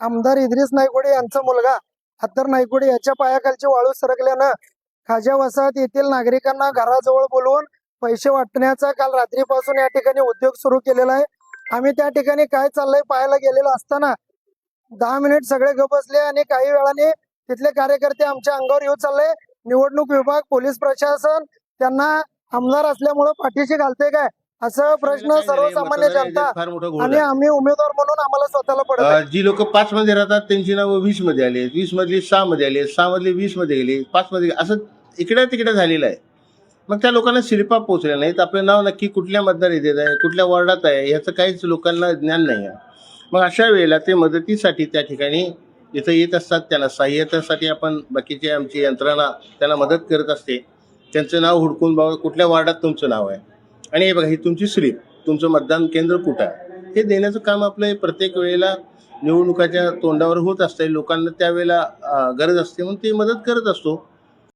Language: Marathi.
आमदार इद्रिस नायकोडे यांचा मुलगा अत्तर नायकोडे याच्या पायाखालची वाळू सरकल्यानं खाज्या वसाहत येथील नागरिकांना घराजवळ बोलवून पैसे वाटण्याचा काल रात्रीपासून या ठिकाणी उद्योग सुरू केलेला आहे। आम्ही त्या ठिकाणी काय चाललंय पाहायला गेलेलो असताना 10 मिनिट सगळे गप बसले आणि काही वेळाने तिथले कार्यकर्ते आमच्या अंगावर येऊ चालले। निवडणूक विभाग, पोलीस प्रशासन त्यांना आमदार असल्यामुळे पाठीशी घालते काय असं प्रश्न सर्वसामान्य जनता आणि आम्ही उमेदवार म्हणून आम्हाला स्वतःला पडत जी लोक 5 मध्ये राहतात त्यांची नावं 20 मध्ये आली, 20 मधली 6 मध्ये आली, 6 मधली 20 मध्ये गेली, 5 मध्ये असं इकडे तिकडे झालेलं आहे। मग त्या लोकांना शिल्पा पोहोचल्या नाहीत, आपलं नाव नक्की कुठल्या मतदार येत आहे, कुठल्या वॉर्डात आहे याचं काहीच लोकांना ज्ञान नाही आहे। मग अशा वेळेला ते मदतीसाठी त्या ठिकाणी इथं येत असतात, त्यांना सहाय्यतेसाठी आपण बाकीची आमची यंत्रणा त्यांना मदत करत असते। त्यांचं नाव हुडकून बाबा कुठल्या वार्डात तुमचं नाव आहे आणि हे बघा ही तुमची स्लिप, तुमचं मतदान केंद्र कुठं आहे हे देण्याचं काम आपलं प्रत्येक वेळेला निवडणुकाच्या तोंडावर होत असते। लोकांना त्यावेळेला गरज असते म्हणून ते मदत करत असतो।